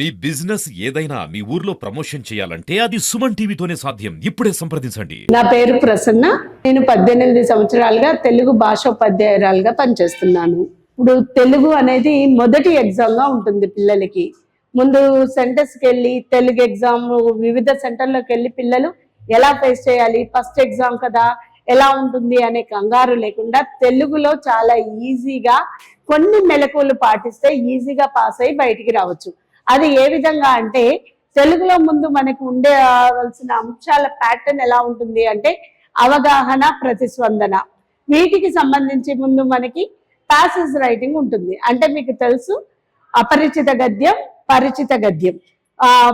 మీ business ఏదైనా మీ ఊర్లో promotion చేయాలంటే అది సుమన్ టీవీతోనే సాధ్యం. ఇప్పుడే సంప్రదించండి. నా పేరు ప్రసన్న. నేను 18 సంవత్సరాలుగా తెలుగు భాషోపాధ్యాయురాలుగా పనిచేస్తున్నాను. ఇప్పుడు తెలుగు అనేది మొదటి ఎగ్జామ్ గా ఉంటుంది పిల్లలకి. ముందు సెంటర్స్కి వెళ్ళి తెలుగు ఎగ్జామ్ వివిధ సెంటర్లోకి వెళ్ళి పిల్లలు ఎలా ఫేస్ చేయాలి, ఫస్ట్ ఎగ్జామ్ కదా ఎలా ఉంటుంది అనే కంగారు లేకుండా తెలుగులో చాలా ఈజీగా కొన్ని మెలకువలు పాటిస్తే ఈజీగా పాస్ అయ్యి బయటికి రావచ్చు. అది ఏ విధంగా అంటే తెలుగులో ముందు మనకు ఉండేవలసిన అంశాల ప్యాటర్న్ ఎలా ఉంటుంది అంటే అవగాహన, ప్రతిస్పందన. వీటికి సంబంధించి ముందు మనకి ప్యాసేజ్ రైటింగ్ ఉంటుంది. అంటే మీకు తెలుసు అపరిచిత గద్యం, పరిచిత గద్యం.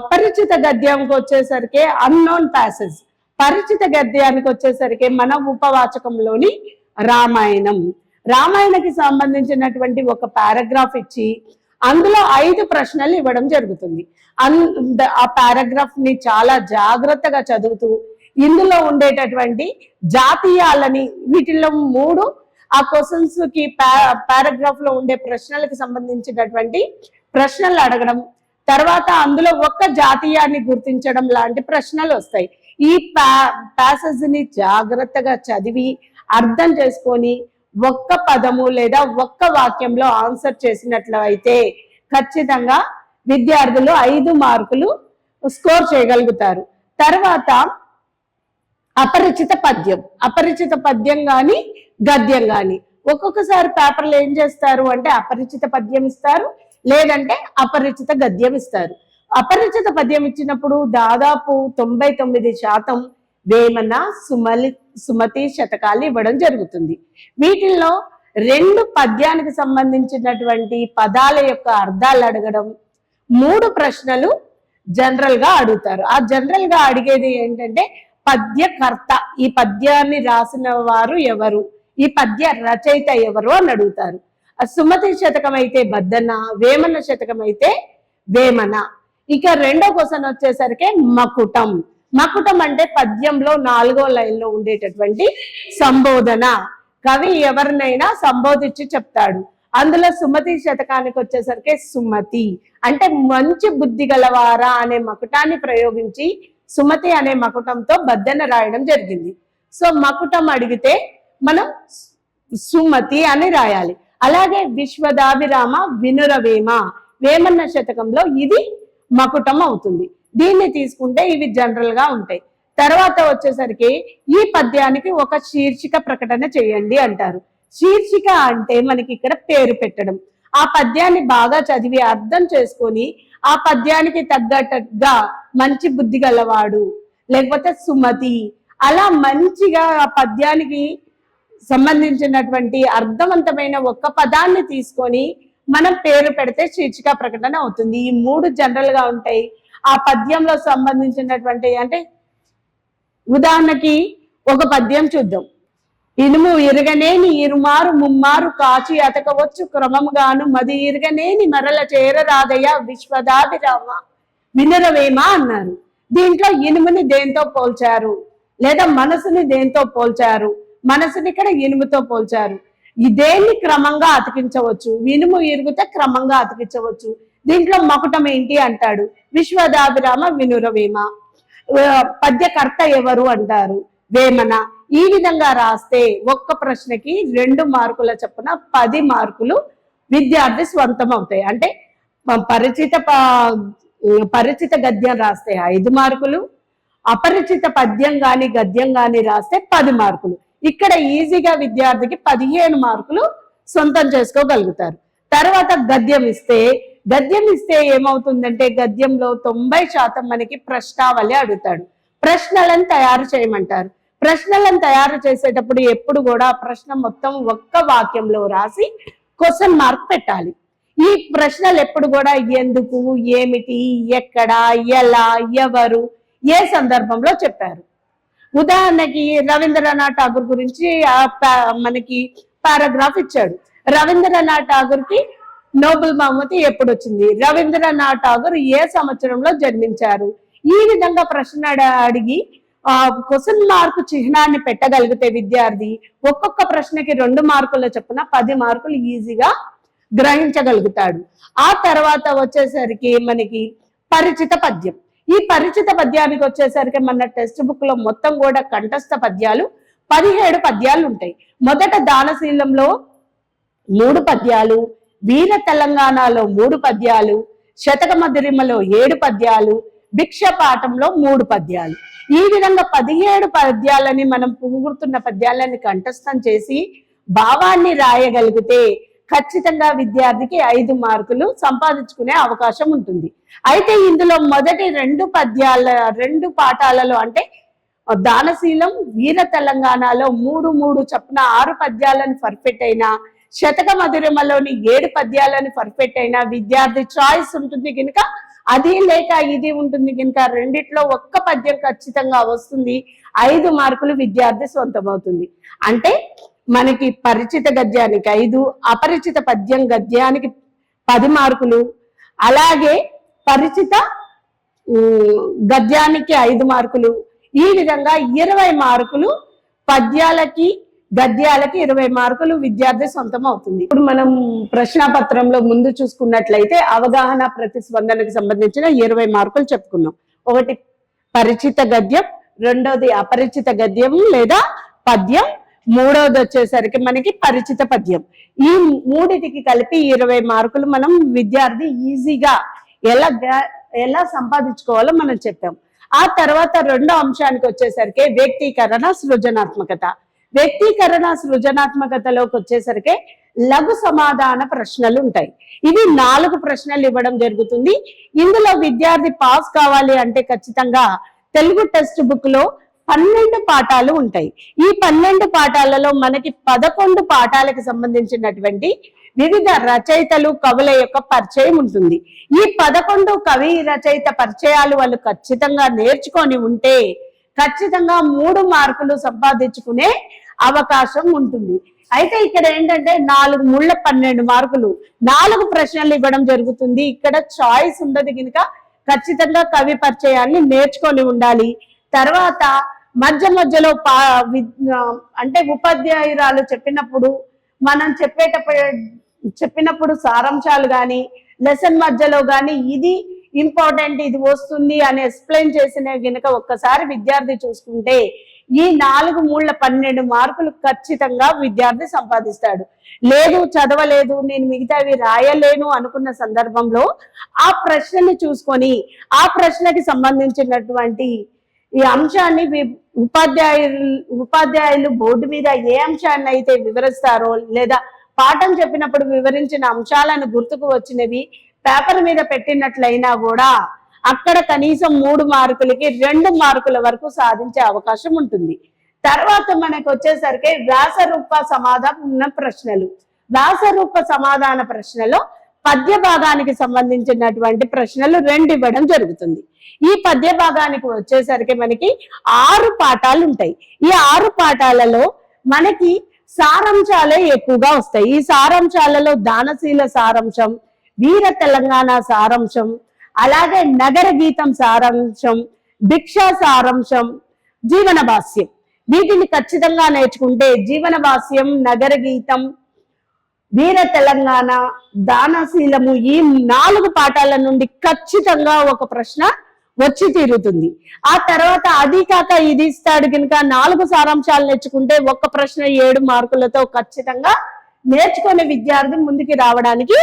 అపరిచిత గద్యంకి వచ్చేసరికి అన్నోన్ ప్యాసేజ్, పరిచిత గద్యానికి వచ్చేసరికి మన ఉపవాచకంలోని రామాయణం. రామాయణకి సంబంధించినటువంటి ఒక పారాగ్రాఫ్ ఇచ్చి అందులో 5 ప్రశ్నలు ఇవ్వడం జరుగుతుంది. ఆ పారాగ్రాఫ్ ని చాలా జాగ్రత్తగా చదువుతూ ఇందులో ఉండేటటువంటి జాతీయాలని వీటిల్లో 3 ఆ క్వశ్చన్స్ కి పారాగ్రాఫ్ లో ఉండే ప్రశ్నలకు సంబంధించినటువంటి ప్రశ్నలు అడగడం, తర్వాత అందులో ఒక్క జాతీయాన్ని గుర్తించడం లాంటి ప్రశ్నలు వస్తాయి. ఈ ప్యాసేజ్ ని జాగ్రత్తగా చదివి అర్థం చేసుకొని ఒక్క పదము లేదా ఒక్క వాక్యంలో ఆన్సర్ చేసినట్లయితే ఖచ్చితంగా విద్యార్థులు 5 మార్కులు స్కోర్ చేయగలుగుతారు. తర్వాత అపరిచిత పద్యం, అపరిచిత పద్యం కానీ గద్యం కానీ ఒక్కొక్కసారి పేపర్లు ఏం చేస్తారు అంటే అపరిచిత పద్యం ఇస్తారు, లేదంటే అపరిచిత గద్యం ఇస్తారు. అపరిచిత పద్యం ఇచ్చినప్పుడు దాదాపు 99% వేమన, సుమతి శతకాలు ఇవ్వడం జరుగుతుంది. వీటిల్లో 2 పద్యానికి సంబంధించినటువంటి పదాల యొక్క అర్థాలు అడగడం, 3 ప్రశ్నలు జనరల్ గా అడుగుతారు. ఆ జనరల్ గా అడిగేది ఏంటంటే పద్యకర్త, ఈ పద్యాన్ని రాసిన వారు ఎవరు, ఈ పద్య రచయిత ఎవరు అని అడుగుతారు. సుమతి శతకం అయితే బద్దన, వేమన శతకం అయితే వేమన. ఇక రెండో క్వశ్చన్ వచ్చేసరికి మకుటం. మకుటం అంటే పద్యంలో 4వ లైన్లో ఉండేటటువంటి సంబోధన. కవి ఎవరినైనా సంబోధించి చెప్తాడు. అందులో సుమతి శతకానికి వచ్చేసరికి సుమతి అంటే మంచి బుద్ధి గలవారా అనే మకుటాన్ని ప్రయోగించి సుమతి అనే మకుటంతో బద్దెన రాయడం జరిగింది. సో మకుటం అడిగితే మనం సుమతి అని రాయాలి. అలాగే విశ్వదాభిరామ వినురవేమ వేమన్న శతకంలో ఇది మకుటం అవుతుంది. దీన్ని తీసుకుంటే ఇవి జనరల్ గా ఉంటాయి. తర్వాత వచ్చేసరికి ఈ పద్యానికి ఒక శీర్షిక ప్రకటన చేయండి అంటారు. శీర్షిక అంటే మనకి ఇక్కడ పేరు పెట్టడం. ఆ పద్యాన్ని బాగా చదివి అర్థం చేసుకొని ఆ పద్యానికి తగ్గట్టుగా మంచి బుద్ధి గలవాడు, లేకపోతే సుమతి, అలా మంచిగా ఆ పద్యానికి సంబంధించినటువంటి అర్థవంతమైన ఒక్క పదాన్ని తీసుకొని మనం పేరు పెడితే శీర్షిక ప్రకటన అవుతుంది. ఈ 3 జనరల్ గా ఉంటాయి. ఆ పద్యంలో సంబంధించినటువంటి అంటే ఉదాహరణకి ఒక పద్యం చూద్దాం. ఇనుము ఇరగనేని ఇరుమారు ముమ్మారు కాచి అతకవచ్చు క్రమముగాను మది ఇరగనేని మరల చేరరాదయ విశ్వదాభిరామ వినురవేమ అన్నారు. దీంట్లో ఇనుముని దేంతో పోల్చారు, లేదా మనసుని దేంతో పోల్చారు? మనసుని ఇక్కడ ఇనుముతో పోల్చారు. దేన్ని క్రమంగా అతికించవచ్చు, ఇనుము ఇరుగుతే క్రమంగా అతికించవచ్చు. దీంట్లో మకుటం ఏంటి అంటాడు, విశ్వదాభిరామ వినురవేమ. పద్యకర్త ఎవరు అంటారు, వేమన. ఈ విధంగా రాస్తే ఒక్క ప్రశ్నకి 2 మార్కుల చొప్పున 10 మార్కులు విద్యార్థి స్వంతం అవుతాయి. అంటే పరిచిత గద్యం రాస్తే 5 మార్కులు, అపరిచిత పద్యం గాని గద్యం గాని రాస్తే 10 మార్కులు. ఇక్కడ ఈజీగా విద్యార్థికి 15 మార్కులు సొంతం చేసుకోగలుగుతారు. తర్వాత గద్యం ఇస్తే ఏమవుతుందంటే గద్యంలో 90% మనకి ప్రశ్నావళి అడుగుతాడు. ప్రశ్నలను తయారు చేయమంటారు. ప్రశ్నలను తయారు చేసేటప్పుడు ఎప్పుడు కూడా ప్రశ్న మొత్తం ఒక్క వాక్యంలో రాసి క్వశ్చన్ మార్క్ పెట్టాలి. ఈ ప్రశ్నలు ఎప్పుడు కూడా ఎందుకు, ఏమిటి, ఎక్కడ, ఎలా, ఎవరు, ఏ సందర్భంలో చెప్పారు. ఉదాహరణకి రవీంద్రనాథ్ ఠాగూర్ గురించి మనకి పారాగ్రాఫ్ ఇచ్చాడు. రవీంద్రనాథ్ ఠాగూర్ కి నోబెల్ బహుమతి ఎప్పుడు వచ్చింది, రవీంద్రనాథ్ ఠాగూర్ ఏ సంవత్సరంలో జన్మించారు. ఈ విధంగా ప్రశ్న అడిగి క్వశ్చన్ మార్క్ చిహ్నాన్ని పెట్టగలిగితే విద్యార్థి ఒక్కొక్క ప్రశ్నకి 2 మార్కుల చొప్పున 10 మార్కులు ఈజీగా గ్రహించగలుగుతాడు. ఆ తర్వాత వచ్చేసరికి మనకి పరిచిత పద్యం. ఈ పరిచిత పద్యానికి వచ్చేసరికి మన టెక్స్ట్ బుక్ లో మొత్తం కూడా కంఠస్థ పద్యాలు 17 పద్యాలు ఉంటాయి. మొదట దానశీలంలో 3 పద్యాలు, వీర తెలంగాణలో 3 పద్యాలు, శతక మధురిమలో 7 పద్యాలు, భిక్ష పాఠంలో 3 పద్యాలు. ఈ విధంగా 17 పద్యాలని మనం పుంగుతున్న పద్యాలని కంఠస్థం చేసి భావాన్ని రాయగలిగితే ఖచ్చితంగా విద్యార్థికి 5 మార్కులు సంపాదించుకునే అవకాశం ఉంటుంది. అయితే ఇందులో మొదటి 2 పాఠాలలో అంటే దానశీలం, వీర తెలంగాణలో 3 చొప్పున 6 పద్యాలను పర్ఫెక్ట్ అయినా, శతక మధురిమలోని 7 పద్యాలను పర్ఫెక్ట్ అయినా విద్యార్థి చాయిస్ ఉంటుంది కనుక అది లేక ఇది ఉంటుంది కనుక రెండిట్లో ఒక్క పద్యం ఖచ్చితంగా వస్తుంది. 5 మార్కులు విద్యార్థి సొంతమవుతుంది. అంటే మనకి పరిచిత గద్యానికి 5, అపరిచిత పద్యం గద్యానికి 10 మార్కులు, అలాగే పరిచిత గద్యానికి 5 మార్కులు, ఈ విధంగా 20 మార్కులు పద్యాలకి గద్యాలకి 20 మార్కులు విద్యార్థి సొంతం అవుతుంది. ఇప్పుడు మనం ప్రశ్నాపత్రంలో ముందు చూసుకున్నట్లయితే అవగాహన ప్రతిస్పందనకు సంబంధించిన 20 మార్కులు చెప్పుకున్నాం. ఒకటి పరిచిత గద్యం, రెండోది అపరిచిత గద్యం లేదా పద్యం, మూడోది వచ్చేసరికి మనకి పరిచిత పద్యం. ఈ మూడిటికి కలిపి 20 మార్కులు మనం విద్యార్థి ఈజీగా ఎలా సంపాదించుకోవాలో మనం చెప్పాం. ఆ తర్వాత రెండో అంశానికి వచ్చేసరికి వ్యక్తీకరణ సృజనాత్మకత. వ్యక్తీకరణ సృజనాత్మకతలోకి వచ్చేసరికి లఘు సమాధాన ప్రశ్నలు ఉంటాయి. ఇవి 4 ప్రశ్నలు ఇవ్వడం జరుగుతుంది. ఇందులో విద్యార్థి పాస్ కావాలి అంటే ఖచ్చితంగా తెలుగు టెక్స్ట్ బుక్ లో 12 పాఠాలు ఉంటాయి. ఈ 12 పాఠాలలో మనకి 11 పాఠాలకు సంబంధించినటువంటి వివిధ రచయితలు, కవుల యొక్క పరిచయం ఉంటుంది. ఈ 11 కవి రచయిత పరిచయాలు వాళ్ళు ఖచ్చితంగా నేర్చుకొని ఉంటే ఖచ్చితంగా 3 మార్కులు సంపాదించుకునే అవకాశం ఉంటుంది. అయితే ఇక్కడ ఏంటంటే 4 ముళ్ళ 12 మార్కులు, 4 ప్రశ్నలు ఇవ్వడం జరుగుతుంది. ఇక్కడ చాయిస్ ఉండదు కనుక ఖచ్చితంగా కవి పరిచయాన్ని నేర్చుకొని ఉండాలి. తర్వాత మధ్యలో అంటే ఉపాధ్యాయురాలు చెప్పినప్పుడు మనం చెప్పినప్పుడు సారాంశాలు కానీ లెసన్ మధ్యలో కానీ ఇది ఇంపార్టెంట్, ఇది వస్తుంది అని ఎక్స్ప్లెయిన్ చేసిన గనుక ఒక్కసారి విద్యార్థి చూసుకుంటే ఈ 4 మూళ్ళ 12 మార్కులు ఖచ్చితంగా విద్యార్థి సంపాదిస్తాడు. లేదు చదవలేదు, నేను మిగతావి రాయలేను అనుకున్న సందర్భంలో ఆ ప్రశ్నని చూసుకొని ఆ ప్రశ్నకి సంబంధించినటువంటి ఈ అంశాన్ని ఉపాధ్యాయులు బోర్డు మీద ఏ అంశాన్ని అయితే వివరిస్తారో లేదా పాఠం చెప్పినప్పుడు వివరించిన అంశాలను గుర్తుకు వచ్చినవి పేపర్ మీద పెట్టినట్లయినా కూడా అక్కడ కనీసం 3 మార్కులకి 2 మార్కుల వరకు సాధించే అవకాశం ఉంటుంది. తర్వాత మనకు వచ్చేసరికి వ్యాసరూప సమాధాన ప్రశ్నలు. వ్యాసరూప సమాధాన ప్రశ్నలో పద్య భాగానికి సంబంధించినటువంటి ప్రశ్నలు 2 ఇవ్వడం జరుగుతుంది. ఈ పద్య భాగానికి వచ్చేసరికి మనకి 6 పాఠాలు ఉంటాయి. ఈ 6 పాఠాలలో మనకి సారాంశాలే ఎక్కువగా వస్తాయి. ఈ సారాంశాలలో దానశీల సారాంశం, వీర తెలంగాణ సారాంశం, అలాగే నగర గీతం సారాంశం, భిక్ష సారాంశం, జీవన భాష్యం, వీటిని ఖచ్చితంగా నేర్చుకుంటే జీవన భాష్యం, నగర గీతం, వీర తెలంగాణ, దానశీలము ఈ 4 పాఠాల నుండి ఖచ్చితంగా ఒక ప్రశ్న వచ్చి తీరుతుంది. ఆ తర్వాత అది కాక ఇది ఇస్తాడు కనుక 4 సారాంశాలు నేర్చుకుంటే ఒక్క ప్రశ్న 7 మార్కులతో ఖచ్చితంగా నేర్చుకునే విద్యార్థి ముందుకి రావడానికి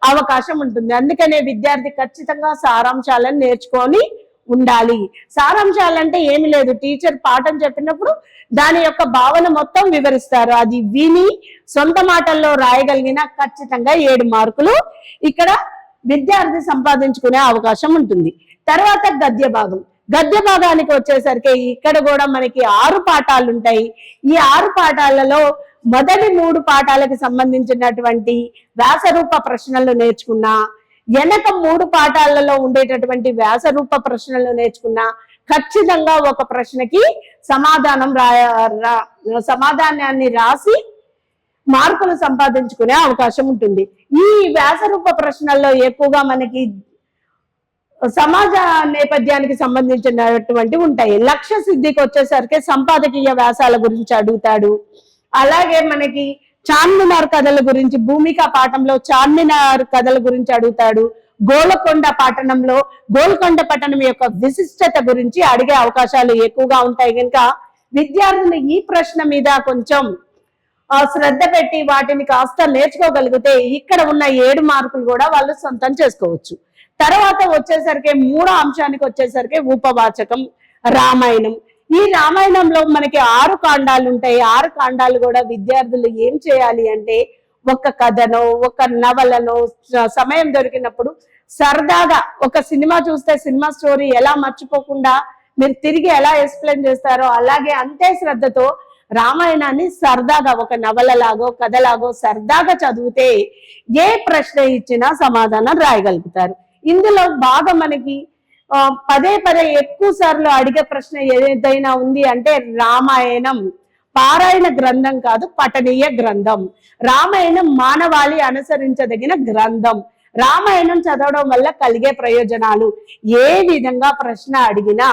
అవకాశం ఉంటుంది. అందుకనే విద్యార్థి ఖచ్చితంగా సారాంశాలను నేర్చుకొని ఉండాలి. సారాంశాలంటే ఏమి లేదు, టీచర్ పాఠం చెప్పినప్పుడు దాని యొక్క భావన మొత్తం వివరిస్తారు. అది విని సొంత మాటల్లో రాయగలిగిన ఖచ్చితంగా 7 మార్కులు ఇక్కడ విద్యార్థి సంపాదించుకునే అవకాశం ఉంటుంది. తర్వాత గద్య భాగం. గద్య భాగానికి వచ్చేసరికి ఇక్కడ కూడా మనకి 6 పాఠాలు ఉంటాయి. ఈ 6 పాఠాలలో మొదటి 3 పాఠాలకు సంబంధించినటువంటి వ్యాసరూప ప్రశ్నలు నేర్చుకున్నా, వెనక 3 పాఠాలలో ఉండేటటువంటి వ్యాసరూప ప్రశ్నలు నేర్చుకున్నా ఖచ్చితంగా ఒక ప్రశ్నకి సమాధానాన్ని రాసి మార్కులు సంపాదించుకునే అవకాశం ఉంటుంది. ఈ వ్యాసరూప ప్రశ్నల్లో ఎక్కువగా మనకి సమాజ నేపథ్యానికి సంబంధించినటువంటి ఉంటాయి. లక్ష్య సిద్ధికి వచ్చేసరికి సంపాదకీయ వ్యాసాల గురించి అడుగుతాడు. అలాగే మనకి చార్మినార్ కథల గురించి భూమిక పాఠంలో చార్మినార్ కథల గురించి అడుగుతాడు. గోల్కొండ పట్టణం యొక్క విశిష్టత గురించి అడిగే అవకాశాలు ఎక్కువగా ఉంటాయి. కనుక విద్యార్థులు ఈ ప్రశ్న మీద కొంచెం శ్రద్ధ పెట్టి వాటిని కాస్త నేర్చుకోగలిగితే ఇక్కడ ఉన్న 7 మార్కులు కూడా వాళ్ళు సొంతం చేసుకోవచ్చు. తర్వాత వచ్చేసరికి 3వ అంశానికి వచ్చేసరికి ఉపవాచకం రామాయణం. ఈ రామాయణంలో మనకి 6 కాండాలు ఉంటాయి. 6 కాండాలు కూడా విద్యార్థులు ఏం చేయాలి అంటే ఒక కథనో ఒక నవలను సమయం దొరికినప్పుడు సరదాగా ఒక సినిమా చూస్తే సినిమా స్టోరీ ఎలా మర్చిపోకుండా మీరు తిరిగి ఎలా ఎక్స్ప్లెయిన్ చేస్తారో అలాగే అంతే శ్రద్ధతో రామాయణాన్ని సరదాగా ఒక నవలలాగో కథలాగో సరదాగా చదివితే ఏ ప్రశ్న ఇచ్చినా సమాధానం రాయగలుగుతారు. ఇందులో బాగా మనకి పదే ఎక్కువ సార్లు అడిగే ప్రశ్న ఏదైనా ఉంది అంటే రామాయణం పారాయణ గ్రంథం కాదు, పఠనీయ గ్రంథం. రామాయణం మానవాళి అనుసరించదగిన గ్రంథం. రామాయణం చదవడం వల్ల కలిగే ప్రయోజనాలు ఏ విధంగా ప్రశ్న అడిగినా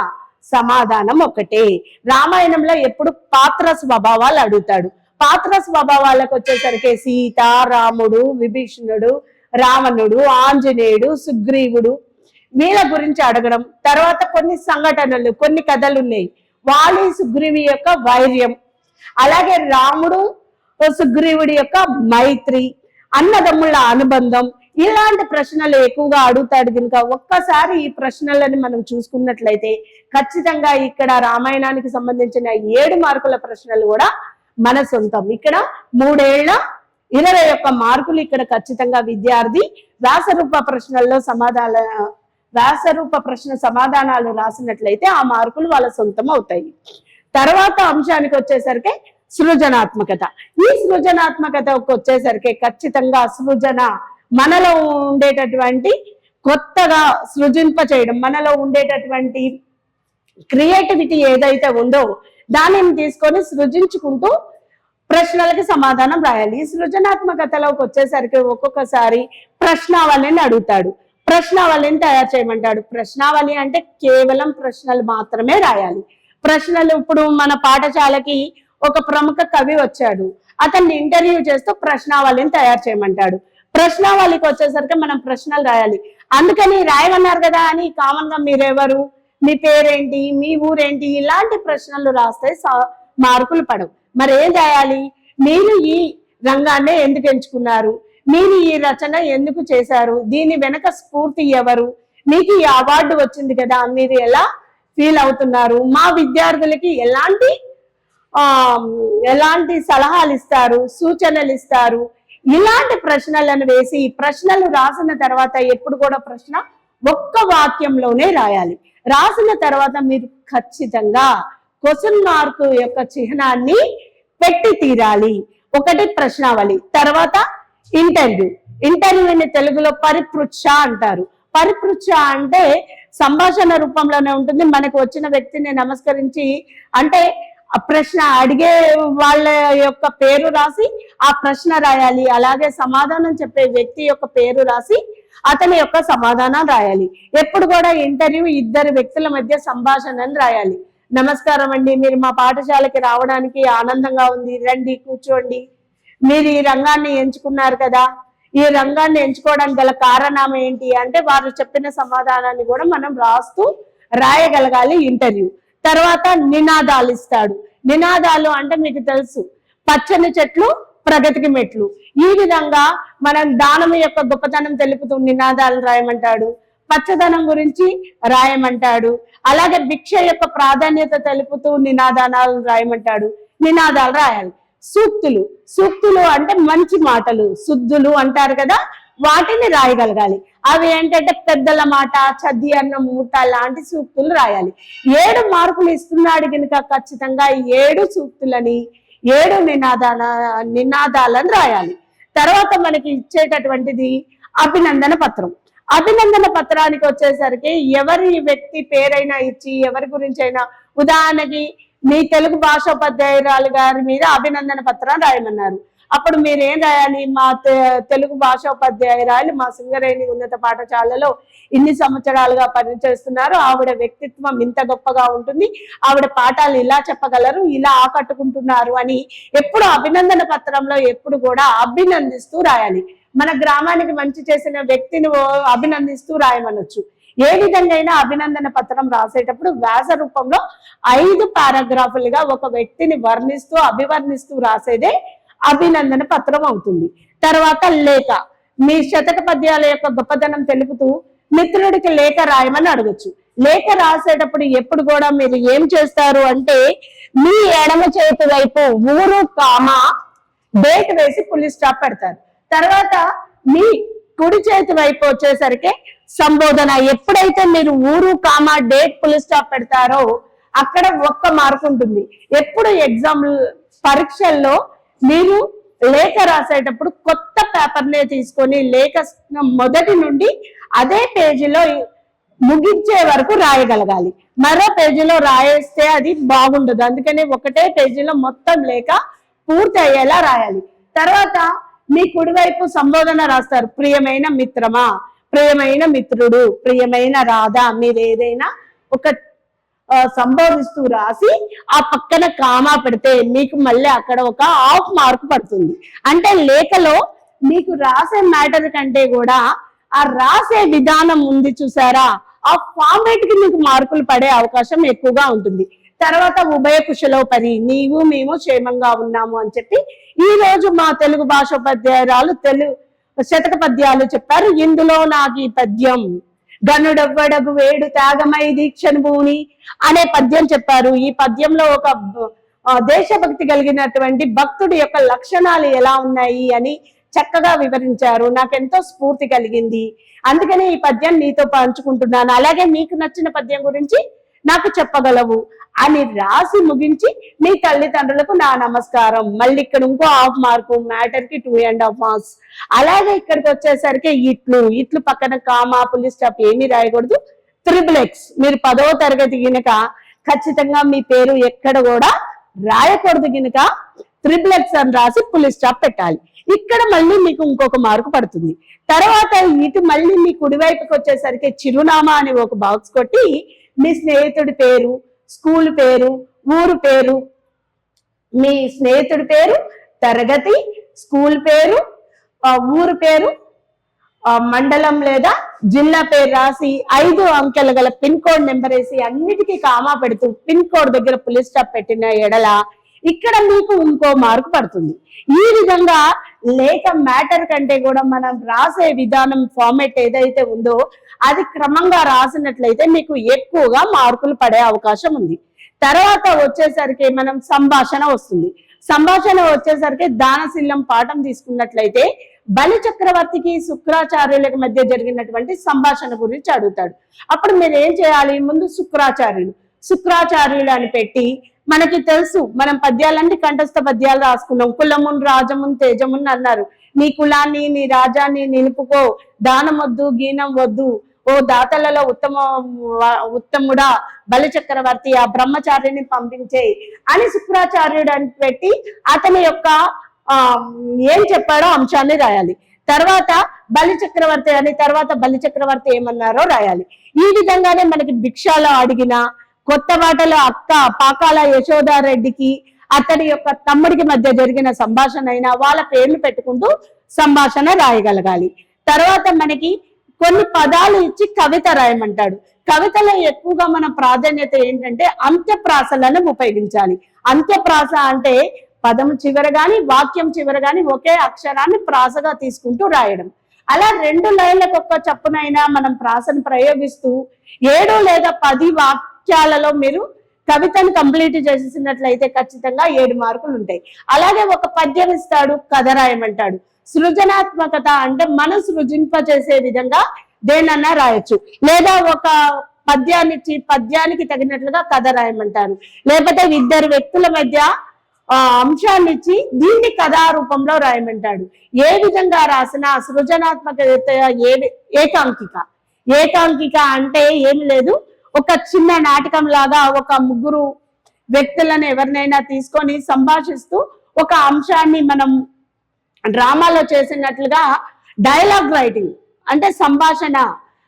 సమాధానం ఒకటే. రామాయణంలో ఎప్పుడు పాత్ర స్వభావాలు అడుగుతాడు. పాత్ర స్వభావాలకు వచ్చేసరికి సీత, రాముడు, విభీషణుడు, రావణుడు, ఆంజనేయుడు, సుగ్రీవుడు వీళ్ళ గురించి అడగడం. తర్వాత కొన్ని సంఘటనలు, కొన్ని కథలు ఉన్నాయి. వాలి సుగ్రీవి యొక్క వైర్యం, అలాగే రాముడు సుగ్రీవుడి యొక్క మైత్రి, అన్నదమ్ముళ్ళ అనుబంధం, ఇలాంటి ప్రశ్నలు ఎక్కువగా అడుగుతాడు. కనుక ఒక్కసారి ఈ ప్రశ్నలను మనం చూసుకున్నట్లయితే ఖచ్చితంగా ఇక్కడ రామాయణానికి సంబంధించిన 7 మార్కుల ప్రశ్నలు కూడా మన సొంతం. ఇక్కడ 3 ఏళ్ల 21 మార్కులు ఇక్కడ ఖచ్చితంగా విద్యార్థి వ్యాసరూప ప్రశ్న సమాధానాలు రాసినట్లయితే ఆ మార్కులు వాళ్ళ సొంతం అవుతాయి. తర్వాత అంశానికి వచ్చేసరికి సృజనాత్మకత. ఈ సృజనాత్మకతకు వచ్చేసరికి ఖచ్చితంగా సృజన మనలో ఉండేటటువంటి కొత్తగా సృజింప చేయడం, మనలో ఉండేటటువంటి క్రియేటివిటీ ఏదైతే ఉందో దానిని తీసుకొని సృజించుకుంటూ ప్రశ్నలకి సమాధానం రాయాలి. ఈ సృజనాత్మకతలోకి వచ్చేసరికి ఒక్కొక్కసారి ప్రశ్నావళిని అడుగుతాడు. ప్రశ్నావళిని తయారు చేయమంటాడు. ప్రశ్నావళి అంటే కేవలం ప్రశ్నలు మాత్రమే రాయాలి. ప్రశ్నలు ఇప్పుడు మన పాఠశాలకి ఒక ప్రముఖ కవి వచ్చాడు, అతన్ని ఇంటర్వ్యూ చేస్తూ ప్రశ్నావళిని తయారు చేయమంటాడు. ప్రశ్నావళికి వచ్చేసరికి మనం ప్రశ్నలు రాయాలి. అందుకని రాయమన్నారు కదా అని కామన్ గా మీరెవరు, మీ పేరేంటి, మీ ఊరేంటి, ఇలాంటి ప్రశ్నలు రాస్తే మార్కులు పడవు. మరి ఏం రాయాలి? మీరు ఈ రంగాన్ని ఎందుకు ఎంచుకున్నారు, మీరు ఈ రచన ఎందుకు చేశారు, దీని వెనక స్ఫూర్తి ఎవరు, మీకు ఈ అవార్డు వచ్చింది కదా మీరు ఎలా ఫీల్ అవుతున్నారు, మా విద్యార్థులకి ఎలాంటి సలహాలు ఇస్తారు, సూచనలు ఇస్తారు, ఇలాంటి ప్రశ్నలను వేసి ప్రశ్నలు రాసిన తర్వాత ఎప్పుడు కూడా ప్రశ్న ఒక్క వాక్యంలోనే రాయాలి. రాసిన తర్వాత మీరు ఖచ్చితంగా క్వశ్చన్ మార్క్ యొక్క చిహ్నాన్ని పెట్టి తీరాలి. ఒకటి ప్రశ్నావళి. తర్వాత ఇంటర్వ్యూని తెలుగులో పరిపృచ్ఛ అంటారు. పరిపృచ్ఛ అంటే సంభాషణ రూపంలోనే ఉంటుంది. మనకు వచ్చిన వ్యక్తిని నమస్కరించి అంటే ఆ ప్రశ్న అడిగే వాళ్ళ యొక్క పేరు రాసి ఆ ప్రశ్న రాయాలి. అలాగే సమాధానం చెప్పే వ్యక్తి యొక్క పేరు రాసి అతని యొక్క సమాధానం రాయాలి. ఎప్పుడు కూడా ఇంటర్వ్యూ 2 వ్యక్తుల మధ్య సంభాషణను రాయాలి. నమస్కారం అండి, మీరు మా పాఠశాలకి రావడానికి ఆనందంగా ఉంది, రండి కూర్చోండి, మీరు ఈ రంగాన్ని ఎంచుకున్నారు కదా, ఈ రంగాన్ని ఎంచుకోవడానికి గల కారణం ఏంటి అంటే వారు చెప్పిన సమాధానాన్ని కూడా మనం రాయగలగాలి ఇంటర్వ్యూ. తర్వాత నినాదాలు ఇస్తాడు. నినాదాలు అంటే మీకు తెలుసు, పచ్చని చెట్లు ప్రగతికి మెట్లు. ఈ విధంగా మనం దానం యొక్క గొప్పతనం తెలుపుతూ నినాదాలు రాయమంటాడు. పచ్చదనం గురించి రాయమంటాడు. అలాగే భిక్ష యొక్క ప్రాధాన్యత తెలుపుతూ నినాదాలు రాయమంటాడు. నినాదాలు రాయాలి. సూక్తులు అంటే మంచి మాటలు, శుద్ధులు అంటారు కదా, వాటిని రాయగలగాలి. అవి ఏంటంటే పెద్దల మాట, చద్ది అన్న మూట లాంటి సూక్తులు రాయాలి. 7 మార్కులు ఇస్తున్నాడు కనుక ఖచ్చితంగా 7 సూక్తులని 7 నినాదాలను రాయాలి. తర్వాత మనకి ఇచ్చేటటువంటిది అభినందన పత్రం. అభినందన పత్రానికి వచ్చేసరికి ఎవరి వ్యక్తి పేరైనా ఇచ్చి ఎవరి గురించి అయినా, ఉదాహరణకి మీ తెలుగు భాషోపాధ్యాయురాలు గారి మీద అభినందన పత్రం రాయమన్నారు. అప్పుడు మీరు ఏం రాయాలి? మా తెలుగు భాషోపాధ్యాయురాలు మా సింగరేణి ఉన్నత పాఠశాలలో ఇన్ని సంవత్సరాలుగా పనిచేస్తున్నారు, ఆవిడ వ్యక్తిత్వం ఇంత గొప్పగా ఉంటుంది, ఆవిడ పాఠాలు ఇలా చెప్పగలరు, ఇలా ఆకట్టుకుంటున్నారు అని ఎప్పుడు అభినందన పత్రంలో ఎప్పుడు కూడా అభినందిస్తూ రాయాలి. మన గ్రామానికి మంచి చేసిన వ్యక్తిని అభినందిస్తూ రాయమనొచ్చు. ఏ విధంగా అయినా అభినందన పత్రం రాసేటప్పుడు వ్యాస రూపంలో 5 పారాగ్రాఫులుగా ఒక వ్యక్తిని వర్ణిస్తూ అభివర్ణిస్తూ రాసేదే అభినందన పత్రం అవుతుంది. తర్వాత లేఖ, మీ శతక పద్యాల యొక్క గొప్పతనం తెలుపుతూ మిత్రుడికి లేఖ రాయమని అడగచ్చు. లేఖ రాసేటప్పుడు ఎప్పుడు కూడా మీరు ఏం చేస్తారు అంటే మీ ఎడమ చేతి వైపు ఊరు కామా డేట్ వేసి పులి స్టాప్ పెడతారు. తర్వాత మీ కుడి చేతి వైపు వచ్చేసరికి సంబోధన. ఎప్పుడైతే మీరు ఊరు కామా డేట్ పులి స్టాప్ పెడతారో అక్కడ 1 మార్కు ఉంటుంది. ఎప్పుడు ఎగ్జామ్ పరీక్షల్లో మీరు లేఖ రాసేటప్పుడు కొత్త పేపర్నే తీసుకొని లేఖ మొదటి నుండి అదే పేజీలో ముగించే వరకు రాయగలగాలి. మరో పేజీలో రాయేస్తే అది బాగుండదు. అందుకని ఒకటే పేజీలో మొత్తం లేఖ పూర్తి అయ్యేలా రాయాలి. తర్వాత మీ కుడివైపు సంబోధన రాస్తారు. ప్రియమైన మిత్రమా, ప్రియమైన మిత్రుడు, ప్రియమైన రాధా, మీరు ఏదైనా ఒక సంబోధిస్తూ రాసి ఆ పక్కన కామా పెడితే మీకు మళ్ళీ అక్కడ ఒక 1/2 మార్కు పడుతుంది. అంటే లేఖలో మీకు రాసే మ్యాటర్ కంటే కూడా ఆ రాసే విధానం ఉంది చూసారా, ఆ ఫార్మేట్ కి మీకు మార్కులు పడే అవకాశం ఎక్కువగా ఉంటుంది. తర్వాత ఉభయ కుశలోపరి, నీవు మేము క్షేమంగా ఉన్నాము అని చెప్పి ఈ రోజు మా తెలుగు భాషోపాధ్యాయురాలు శతక పద్యాలు చెప్పారు. ఇందులో నాకు ఈ పద్యం గనుడవ్వడగు వేడు త్యాగమై దీక్షను భూని అనే పద్యం చెప్పారు. ఈ పద్యంలో ఒక దేశభక్తి కలిగినటువంటి భక్తుడి యొక్క లక్షణాలు ఎలా ఉన్నాయి అని చక్కగా వివరించారు. నాకెంతో స్ఫూర్తి కలిగింది, అందుకనే ఈ పద్యం నీతో పంచుకుంటున్నాను. అలాగే నీకు నచ్చిన పద్యం గురించి నాకు చెప్పగలవు అని రాసి ముగించి మీ తల్లిదండ్రులకు నా నమస్కారం. మళ్ళీ ఇక్కడ ఇంకో 1/2 మార్కు, మ్యాటర్ కి 2.5 మార్క్స్. అలాగే ఇక్కడికి వచ్చేసరికి ఇట్లు పక్కన కామా పులి స్టాప్ ఏమీ రాయకూడదు. XXX మీరు 10వ తరగతి గినక ఖచ్చితంగా మీ పేరు ఎక్కడ కూడా రాయకూడదు గినక XXX అని రాసి పులి స్టాప్ పెట్టాలి. ఇక్కడ మళ్ళీ మీకు ఇంకొక మార్కు పడుతుంది. తర్వాత ఇటు మళ్ళీ మీ కుడివైపుకి వచ్చేసరికి చిరునామా అని ఒక బాక్స్ కొట్టి మీ స్నేహితుడి పేరు, స్కూల్ పేరు, ఊరు పేరు, మీ స్నేహితుడి పేరు, తరగతి, స్కూల్ పేరు, ఊరు పేరు, మండలం లేదా జిల్లా పేరు రాసి 5 అంకెల గల పిన్ కోడ్ నెంబర్ వేసి అన్నిటికీ కామా పెడుతూ పిన్ కోడ్ దగ్గర పులి స్టాప్ పెట్టిన ఎడల ఇక్కడ మీకు ఇంకో మార్కు పడుతుంది. ఈ విధంగా లేఖ మ్యాటర్ కంటే కూడా మనం రాసే విధానం ఫార్మేట్ ఏదైతే ఉందో అది క్రమంగా రాసినట్లయితే మీకు ఎక్కువగా మార్కులు పడే అవకాశం ఉంది. తర్వాత వచ్చేసరికి మనం సంభాషణ వస్తుంది. సంభాషణ వచ్చేసరికి దానశీలం పాఠం తీసుకున్నట్లయితే బలి చక్రవర్తికి శుక్రాచార్యులకు మధ్య జరిగినటువంటి సంభాషణ గురించి అడుగుతాడు. అప్పుడు మీరు ఏం చేయాలి? ముందు శుక్రాచార్యులు అని పెట్టి, మనకి తెలుసు మనం పద్యాలన్నీ కంఠస్థ పద్యాలు రాసుకున్నాం. కులమున్ రాజమున్ తేజమున్ అన్నారు. నీ కులాన్ని నీ రాజాన్ని నిలుపుకో, దానం వద్దు గీనం వద్దు, ఓ దాతలలో ఉత్తముడా బలి చక్రవర్తి ఆ బ్రహ్మచారిని పంపించే అని శుక్రాచార్యుడు అని పెట్టి అతని యొక్క ఏం చెప్పాడో అంశాన్ని రాయాలి. తర్వాత బలి చక్రవర్తి అని, తర్వాత బలి చక్రవర్తి ఏమన్నారో రాయాలి. ఈ విధంగానే మనకి భిక్షాలో అడిగిన, కొత్త వాటలో అక్క పాకాల యశోదారెడ్డికి అతడి యొక్క తమ్ముడికి మధ్య జరిగిన సంభాషణ అయినా వాళ్ళ పేర్లు పెట్టుకుంటూ సంభాషణ రాయగలగాలి. తర్వాత మనకి కొన్ని పదాలు ఇచ్చి కవిత రాయమంటాడు. కవితలో ఎక్కువగా మన ప్రాధాన్యత ఏంటంటే అంత్యప్రాసలను ఉపయోగించాలి. అంత్యప్రాస అంటే పదం చివర గాని వాక్యం చివర గాని ఒకే అక్షరాన్ని ప్రాసగా తీసుకుంటూ రాయడం. అలా 2 లైన్లకు ఒక్క చప్పునైనా మనం ప్రాసను ప్రయోగిస్తూ 7 లేదా 10 వాక్యాలలో మీరు కవితను కంప్లీట్ చేసేసినట్లయితే ఖచ్చితంగా 7 మార్కులు ఉంటాయి. అలాగే ఒక పద్యం ఇస్తాడు, కథ రాయమంటాడు. సృజనాత్మకత అంటే మనం సృజింపజేసే విధంగా దేనన్నా రాయొచ్చు. లేదా ఒక పద్యాన్ని పద్యానికి తగినట్లుగా కథ రాయమంటారు. లేకపోతే 2 వ్యక్తుల మధ్య అంశాన్ని ఇచ్చి దీన్ని కథా రూపంలో రాయమంటాడు. ఏ విధంగా రాసినా సృజనాత్మకత ఏకాంకిక అంటే ఏమి లేదు, ఒక చిన్న నాటకం లాగా ఒక 3 వ్యక్తులను ఎవరినైనా తీసుకొని సంభాషిస్తూ ఒక అంశాన్ని మనం డ్రామాలో చేసినట్లుగా డైలాగ్ రైటింగ్ అంటే సంభాషణ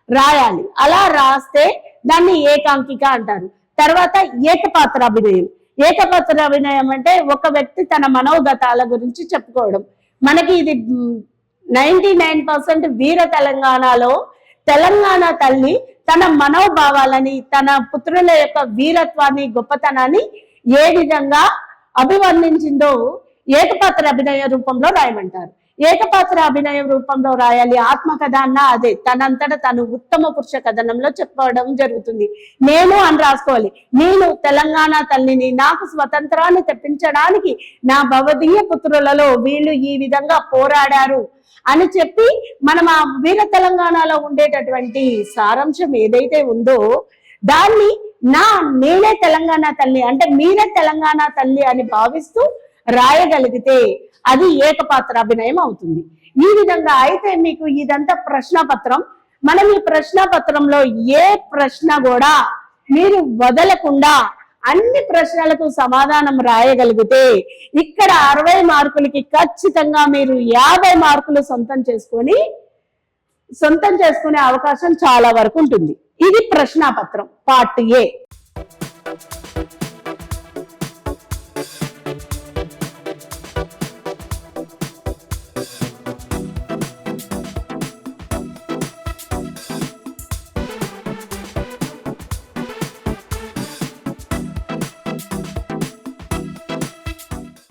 రాయాలి. అలా రాస్తే దాన్ని ఏకాంకిక అంటారు. తర్వాత ఏకపాత్ర అభినయం. ఏకపాత్ర అభినయం అంటే ఒక వ్యక్తి తన మనోగతాల గురించి చెప్పుకోవడం. మనకి ఇది 99% వీర తెలంగాణలో తెలంగాణ తల్లి తన మనోభావాలని, తన పుత్రుల యొక్క వీరత్వాన్ని, గొప్పతనాన్ని ఏ విధంగా అభివర్ణించిందో ఏకపాత్ర అభినయ రూపంలో రాయమంటారు. ఏకపాత్ర అభినయ రూపంలో రాయాలి. ఆత్మకథ అన్న అదే, తనంతట తను ఉత్తమ పురుష కథనంలో చెప్పుకోవడం జరుగుతుంది. నేను అని రాసుకోవాలి. నేను తెలంగాణ తల్లిని, నాకు స్వతంత్రాన్ని తెప్పించడానికి నా భవదీయ పుత్రులలో వీళ్ళు ఈ విధంగా పోరాడారు అని చెప్పి మనం ఆ వీర తెలంగాణలో ఉండేటటువంటి సారాంశం ఏదైతే ఉందో దాన్ని నేనే తెలంగాణ తల్లి అంటే మీరే తెలంగాణ తల్లి అని భావిస్తూ రాయగలిగితే అది ఏకపాత్ర అభినయం అవుతుంది. ఈ విధంగా అయితే మీకు ఇదంతా ప్రశ్నపత్రం. మనం ఈ ప్రశ్నపత్రంలో ఏ ప్రశ్న కూడా మీరు వదలకుండా అన్ని ప్రశ్నలకు సమాధానం రాయగలిగితే ఇక్కడ 60 మార్కులకి ఖచ్చితంగా మీరు 50 మార్కులు సొంతం చేసుకునే అవకాశం చాలా వరకు ఉంటుంది. ఇది ప్రశ్నపత్రం పార్ట్ ఏ.